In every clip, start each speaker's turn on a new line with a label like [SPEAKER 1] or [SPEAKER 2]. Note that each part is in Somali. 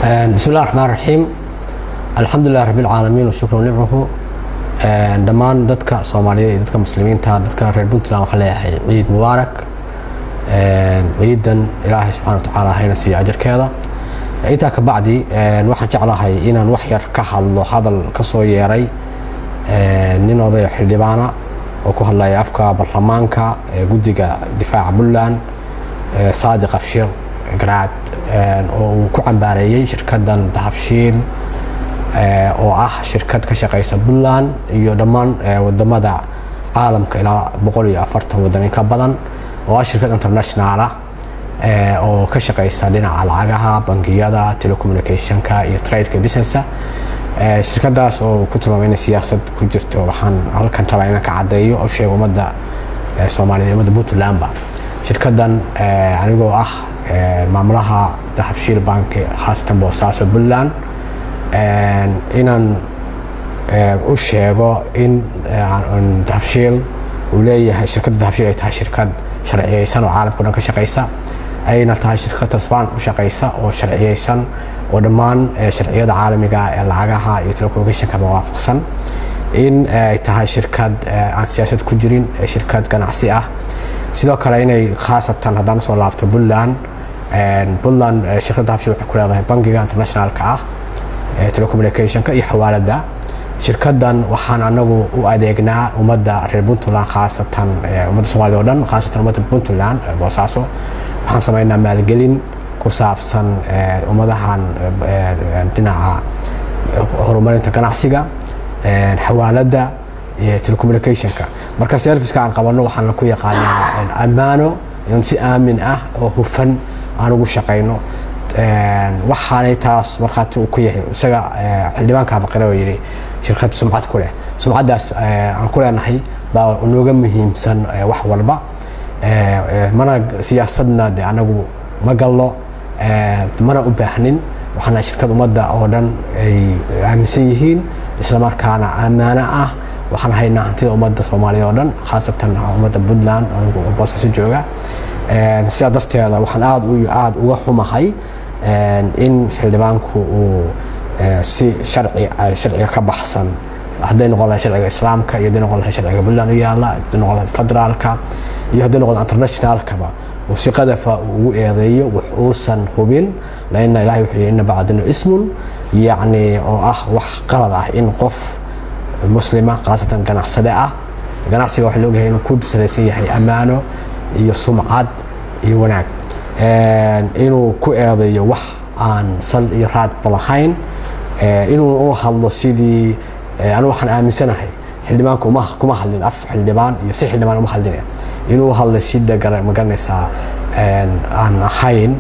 [SPEAKER 1] بسم الله الرحمن الرحيم. الحمد لله رب العالمين والشكر ونعمه. دمان dadka Soomaaliyeed dadka muslimiinta dadka reer Puntland waxa leeyahay ciid mubaarak. ciidan Ilaahay subhanahu wa ta'ala hayna si ajarkeeda. inta ka bacdi waxaan jeclahay inaan wax yar ka hadlo hadal ka soo yeeray nin oday xildhibaana oo ku hadlaya afka baarlamaanka guddiga difaaca Puntland Saadiq Afshir Garaad oo ku cambaareeyay shirkadan Dahabshiil oo ah shirkad ka shaqeysa Puntland iyo dhammaan wadamada caalamka ilaa 140 wadan in ka badan oo shirkad international ah oo ka shaqeysa dhinaca lacagaha bangiyada telecommunicationka iyo trade business shirkadaas oo ku tilmaamay siyaasad ku jirto waxaan halkan rabaa inaan ka cadeeyo oo sheego umada Soomaaliyeed umada Puntland ba shirkadan anigoo ah maamulaha Dahabshiil Bank khaasatan Boosaaso Puntland inaan u sheego in Dahabshiil uu leeyahay shirkadda Dahabshiil ay tahay shirkad sharciyeysan oo caalamka dhan ka shaqeysa ayna tahay shirkad tasbaan u shaqeysa oo sharciyeysan oo dhammaan sharciyada caalamiga ee lacagaha iyo telecommunicationka waafaqsan in ay tahay shirkad aan siyaasad ku jirin shirkad ganacsi ah sidoo kale inay khaasatan haddaan soo laabto Puntland shirkadda Dahabshiil waxay ku leedahay bangiga internationalka ah telecommunicationka iyo xawaalada shirkadan waxaan anagu u adeegnaa umada reer Puntland khaasatan umada Soomaaliyeed oo dhan khaasatan umada Puntland Boosaaso waxaan sameynaa maalgelin ku saabsan umadahan dhinaca horumarinta ganacsiga xawaalada iyo telecommunicationka marka service-ka aan qabano waxaan ku yaqaanaa amaano in si aamin ah oo hufan aan ugu shaqeyno waxaanay taas markhaati uu ku yahay isaga xildhibaanka baqara oo yiri shirkad sumcad ku leh sumcadaas aan ku leenahay baa nooga muhiimsan wax walba mana siyaasadna anagu ma gallo mana u baahnin waxaana shirkad umada oo dhan ay aaminsan yihiin isla markaana amaana ah waxaan haynaa hantida umada Soomaaliyeed oo dhan khaasatan umada Puntland oo Boosaaso jooga sidaa darteeda waxaan aad uga xumahay in xildhibaanku uu si sharciga ka baxsan hadday noqon lahayd sharciga islaamka iyo hadday noqon lahayd sharciga Puntland u yaala hadday noqon lahayd federaalka iyo hadday noqon internationalkaba uu si qadafa ugu eedeeyo wax uusan hubin laana Ilaahay wuxuu yiri in bacdina ismun yani oo ah wax qalad ah in qof muslima khaasatan ganacsade ah ganacsiga waxa loo yahay inuu ku saleysan yahay amaano iyo sumcad iyo wanaag inuu ku eedeeyo wax aan sal iyo raad balahayn inuu u hadlo sidii anu waxaan aaminsanahay xildhibaanku kuma hadlin af xildhibaan iyo si xildhibaan uma hadlin inuu hadlo si dagar magaranaysa aan ahayn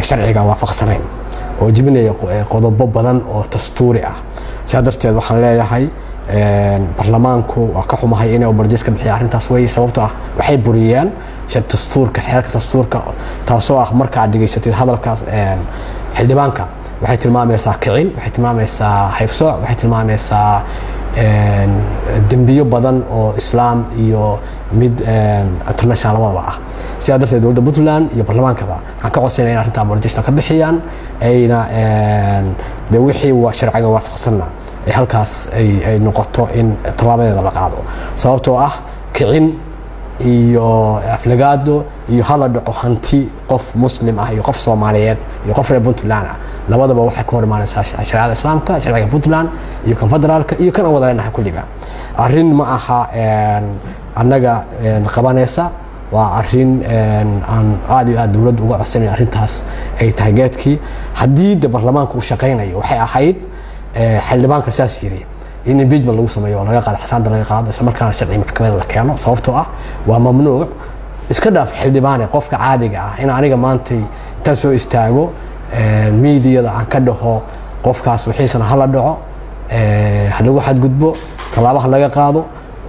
[SPEAKER 1] sharciga waafaqsanayn oo jibinaya qodobo badan oo dastuuri ah sidaarteed waxaan leeyahay baarlamaanku waa ka xumahay inay bardiis ka bixiyaan arintaas way sababtoo ah waxay buriyeen shad dastuurka xeerka dastuurka taasoo ah marka aad dhigaysatid hadalkaas xildhibaanka waxay tilmaamaysaa kicin waxay tilmaamaysaa haybsooc waxay tilmaamaysaa dambiyo badan oo islaam iyo mid international labadaba ah sidaa darteed dowladda Puntland iyo baarlamaankaba waxaan ka codsanay in arrinta bardiisna ka bixiyaan ayna wixii waa sharciga waafaqsanna halkaas ay noqoto in talaabadeeda la qaado sababtoo ah kicin iyo aflagaado iyo hala dhaco hanti qof muslim ah iyo qof Soomaaliyeed iyo qof reer Puntland ah labadaba waxay ka hormaanaysaa shariicada islaamka sharciga Puntland iyo kan federaalka iyo kan wadanaha kulliba arrin ma aha annaga qabanaysa waa arrin aan aad dawladdu uga codsanay arrintaas ay tahay geedkii hadii baarlamaanku uu shaqeynayo waxay ahayd xildhibaanka saas yiri in impeachment lagu sameeyo oo laga qaado xasaanada laga qaado isla markaana sharci maxkamadda la keeno sababtoo ah waa mamnuuc iska dhaaf xildhibaan qofka caadiga ah in aniga maanta inta soo istaago meediyada aan ka dhaho qofkaas wixiisana hala dhaco halagu xadgudbo talaabaha laga qaado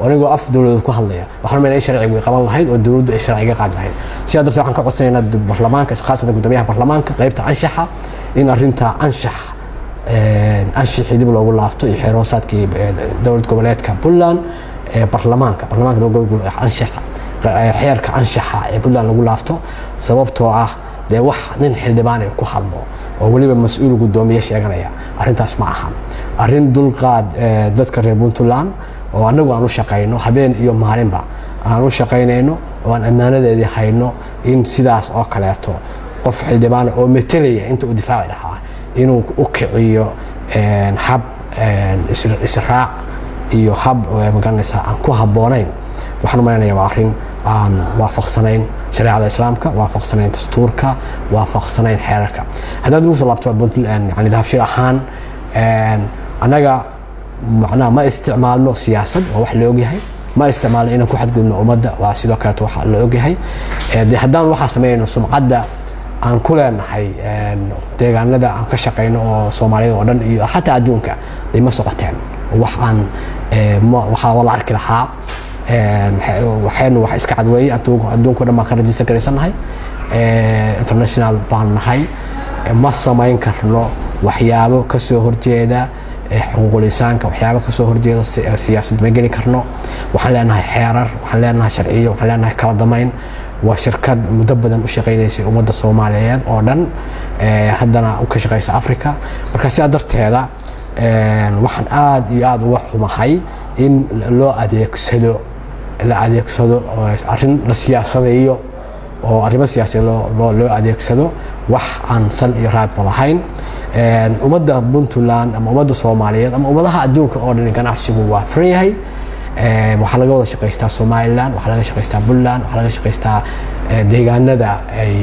[SPEAKER 1] anigoo af dawladda ku hadlaya waxaan meenay sharciga way qaban lahayd oo dawladdu ay sharciga qaad lahayd sidaa darteed waxaan ka codsanaynaa baarlamaanka khaasatan gudoomiyaha baarlamaanka qaybta anshaxa in arrinta anshaxa anshixii dib loogu laabto iyo xeeroosaadkii dowlad goboleedka Puntland baarlamaanka dowladda anshaxa xeerka anshaxa ee Puntland lagu laabto sababtoo ah dee wax nin xildhibaan ay ku hadlo oo waliba mas'uul gudoomiye sheeganaya arrintaas ma aha arrin dulqaad dadka reer Puntland oo anagu aan u shaqeyno habeen iyo maalinba aan u shaqeynayno oo aan ammaanadeedii hayno in sidaas oo kaleeto qof xildhibaan oo metelaya inta uu difaaci lahaa inuu u kiciyo hab israac iyo hab magaranaysa aan ku haboonayn waxaan u maleynayaa waa arrin aan waafaqsanayn shariicada islaamka waafaqsanayn dastuurka waafaqsanayn xeerarka haddaad ugu soo laabto Puntland yani dahabshiil ahaan anaga macnaha ma isticmaalno siyaasad oo wax la ogyahay ma isticmaalno inaan ku xadgudubno ummadda waa sidoo kale waxa la ogyahay haddaan waxa sameeyno sumcadda aan ku leenahay deegaanada aan ka shaqeyno oo Soomaaliyeed oo dhan iyo xataa adduunka ay ma socoteen wax aan waxa wala arki lahaa waxaynu wax iska cadweeyay adduunka dhan ma ka rajaysan kareysanahay international baan nahay ma samayn karno waxyaabo ka soo horjeeda xuquuqul insaanka waxyaabo ka soo horjeeda siyaasad ma geli karno waxaan leenahay xeerar waxaan leenahay sharciyo waxaan leenahay kala damayn waa shirkad muddo badan u shaqeynaysay ummadda Soomaaliyeed oo dhan haddana u ka shaqeysa Afrika marka sidaa darteeda waxaan aad iyo aad uga xumahay in loo adeegsado arrin la siyaasadeeyo oo arrimo siyaasadeed loo adeegsado wax aan sal iyo raad lahayn ummadda Puntland ama ummadda Soomaaliyeed ama ummadaha adduunka oo dhan ganacsigu waa furan yahay waxa laga wada shaqeystaa Somaliland waxa laga shaqeystaa Puntland waxa laga shaqeystaa deegaanada ay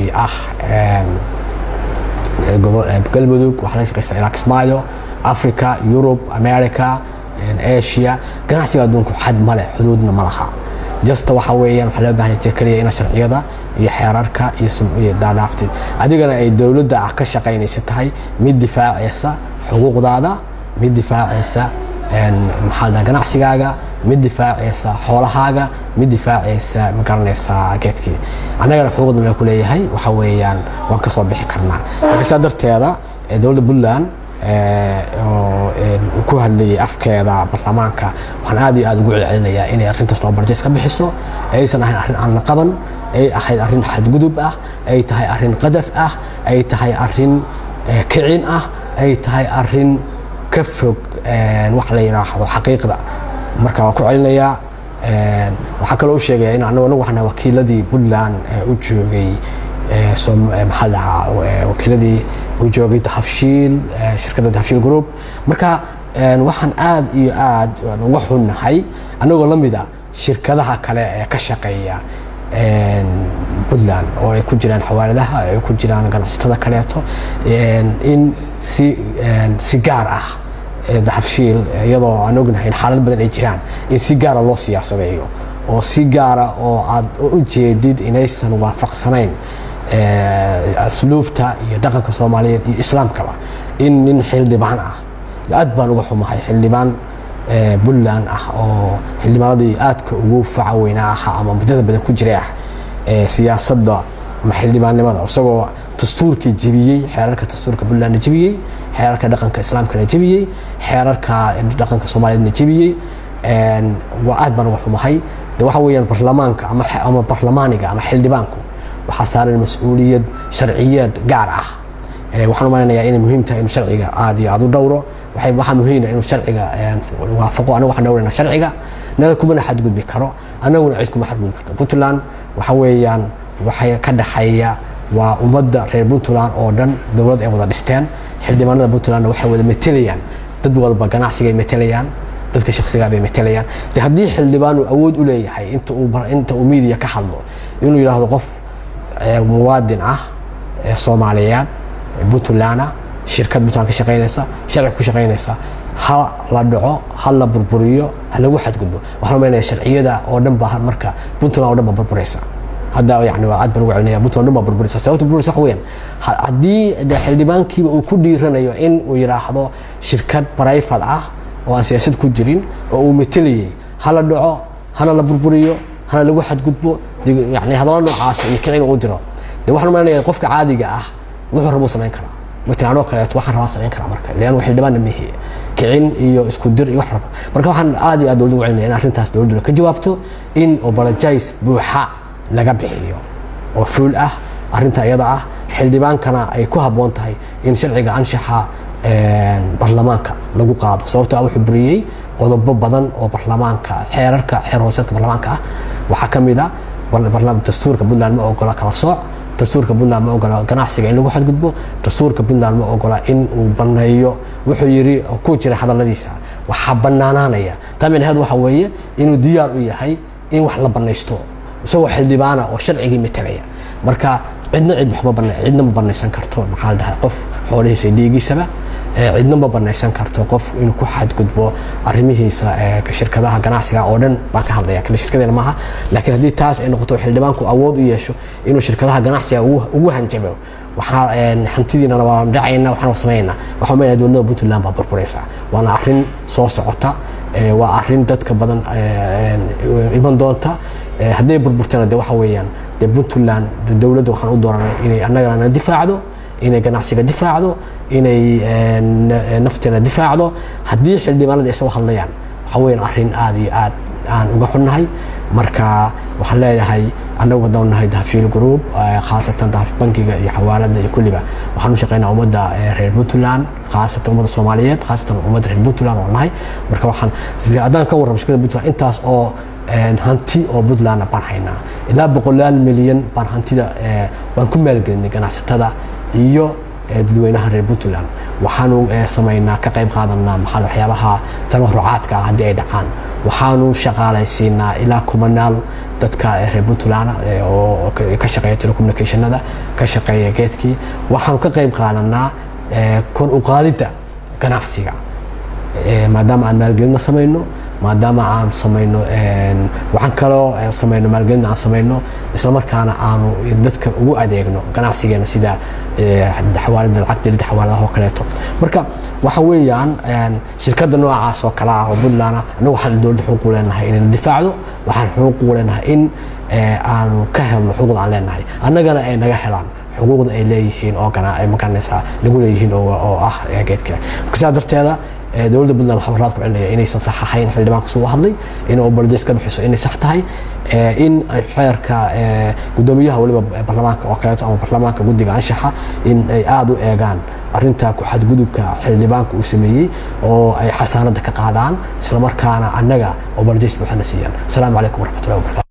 [SPEAKER 1] galmudug waxa laga shaqeystaa Iraq Kismaayo Africa Europe America Asia ganacsiga adduunku xad ma leh xuduudna ma laha just waxa weeyaan waxa loo baahan yahay kaliya in sharciyada iyo xeerarka iyo daadafti adigana ay dawladda ka shaqeynaysa tahay mid difaacaysa xuquuqdaada mid difaacaysa maxalda ganacsigaaga mid difaacaysa xoolahaaga mid difaacaysa ma garanaysa geedkii anagana xuquuqda la ku leeyahay waxa weeyaan waan ka soo bixi karnaa marka darteeda dawladda Puntland oo ku hadlay afkeeda baarlamaanka waxaan aad iyo aad ugu celcelinayaa inay arrintaas loo barjees ka bixiso aysan ahayn arrin aan la qaban ay ahayd arrin xadgudub ah ay tahay arrin qadaf ah ay tahay arrin kicin ah ay tahay arrin ka fog wax la yiraahdo xaqiiqda marka waan ku celinayaa waxa kale oo sheegaya in anagu waxna wakiiladii Puntland u joogay محلها وكيلدي وجوجي تحفشيل شركة تحفشيل جروب مركا وحن آد وحنا هاي أنا أقول لهم إذا شركتها كلا كشقية بدلان أو يكون جيران حوالدها يكون جيران كان استدا كلياته إن سيجارة تحفشيل يضع أنا أقول هاي حالة بدل الجيران إن سيجارة الله سياسة بيو أو سيجارة أو جديد إنيس نوافق سنين أسلوبته يدقق الصومالية الإسلام كلا إن حلبان أدبان وحوم هاي حلبان بلان أو حلبان هذه أدك وقوف عويناها أما بدأ بدأ كجريح سياسة دا محلبان لماذا وسوا تستور كجبية حركة تستور كبلان جبية حركة دقق الإسلام كجبية حركة دقق الصومالية جبية وأدبان وحوم هاي ده وحويان برلمان أما برلمانك أما حلبانكو وحصار المسؤولية شرعية قارعة وحنا ما لنا يعني مهم إنه شرعية عادي عادو دوره وحنا مهم إنه شرعية يعني وافقوا أنا وحنا دورنا شرعية نلكم أنا حد قد بكرة أنا ونعيشكم حد قد بكرة بنتلان وحويان وحيا كده حيا ومدة غير بنتلان أردن دولة أبوذا دستان حد ما نضرب بنتلان وحوي متليان تدول بقناع سجى متليان تذكر شخص جابي متليان تهدي حلبان أود أولي حي أنت أميدي كحلو إنه يلاحظ قف موادن Soomaaliyeed Puntland shirkad Puntland ka shaqeynaysa sharci ku shaqeynaysa ha la dhaco ha la burburiyo ha lagu xadgudbo waxaan meenayaa sharciyada oo dhan baa marka Puntland oo dhan ba burburaysa hada yani waa aad baan ugu celinaya Puntland oo dhan ba burburaysa sababta burburaysa waxa weeyaan hadii xildhibaankiiba uu ku dhiiranayo in uu yiraahdo shirkad private ah oo aan siyaasad ku jirin oo uu meteliyay ha la dhaco ha la burburiyo ha lagu xadgudbo يعني هذا نوعاس يكعين ودرا ده واحد ما يعني قفك عادي جاه وحنا ربو سمين كلا وتنعنو كلا توحنا ربو سمين كلا مركا لأن واحد دمان مهي كعين يسكدر يحرب مركا واحد عادي أدور دو عيني أنا عشان تاس دور كجوابته إن أوبرجايز بوحة لقبحيه وفول arrinta iyada ah xildhibaankana ay ku habboon tahay in sharciga anshaxa baarlamaanka lagu qaado sababtoo ah wuxuu buriyey qodobo badan oo baarlamaanka xeer hoosaadka baarlamaanka ah waxaa ka mid ah dastuurka Puntland ma ogola kala sooc dastuurka Puntland ma ogola ganacsiga in lagu xadgudbo dastuurka Puntland ma ogola in uu baneeyo wuxuu yiri ku jira hadaladiisa waxa banaanaanaya taamicnaheedu waxa weeye inuu diyaar u yahay in wax la baneysto isagoo xildhibaana oo sharcigii metelaya marka cidna ma baneysan karto maxaa la dhahaa qof xoolihiisa dhiigiisaba cidna ma baneysan karto qof inuu ku xadgudbo arrimihiisa shirkadaha ganacsiga oo dhan baan ka hadlaya kala shirkadeena maaha laakiin haddii taas ay noqoto xildhibaanku awood u yeesho inuu shirkadaha ganacsiga ugu hanjabo waxaa hantidiina waa dhacayna waxaan sameeynaa waxa ma yiraahdo dowladda Puntland baa burburaysa waana arrin soo socota waa arrin dadka badan iman doonta hadday burburtana de waxa weeyaan de Puntland dowladda waxaan u dooranay inay annagana difaacdo inay ganacsiga difaacdo inay nafteena difaacdo haddii xildhibaanada ay soo hadlayaan waxa weeyaan arrin aad iyo aad aan uga xunnahay marka waxaan leeyahay annagu wadanahay Dahabshiil Group khaasatan bankiga iyo xawaalada iyo kulliba waxaan u shaqeynaa ummadda reer Puntland khaasatan ummadda Soomaaliyeed khaasatan ummadda reer Puntland oo nahay marka waxaan sidii adaan ka warramo shirkadda Puntland intaas oo hanti oo Puntland baan haynaa ilaa 100 milyan baan hantida waan ku maalgelinay ganacsatada iyo dadweynaha reer Puntland waxaanu sameynaa ka qayb qaadanaa maxaa waxyaabaha tabarucaadka haddii ay dhacaan waxaanu shaqaalaysiinaa ilaa kumanaal dadka reer Puntland oo ka shaqeeya telecommunicationada ka shaqeeya geedkii waxaanu ka qayb qaadanaa kor u qaadida ganacsiga maadaama aan maalgelin sameyno maadaama aan sameyno waxaan kaloo sameyno maalgelin aan sameyno isla markaana aanu dadka ugu adeegno ganacsigeena sida xawaalada lacagta xawaaladaha oo kaleeto marka waxa weeyaan shirkadda noocaas oo kala ah oo Puntland anagu waxaan dowladda xuquuq u leenahay in difacdo waxaan xuquuq u leenahay in aanu ka helno xuquuqda aan leenahay annagana ay naga helaan xuquuqda ay leeyihiin oo ay makanaysa lagu leeyihiin oo ah geedka marka darteeda dowladda Puntland waxa raad ku celinaya inaysan sax ahayn xildhibaanku soo hadlay inuu baldeys ka bixiso inay sax tahay in ay xeerka gudoomiyaha waliba baarlamaanka oo kale ama baarlamaanka guddiga anshaxa in ay aad u eegaan arrinta ku xadgudubka xildhibaanku uu sameeyay oo ay xasaanada ka qaadaan isla markaana annaga oo baldeys buuxna siiyaan. Assalaamu calaykum warahmatullahi wabarakatuh.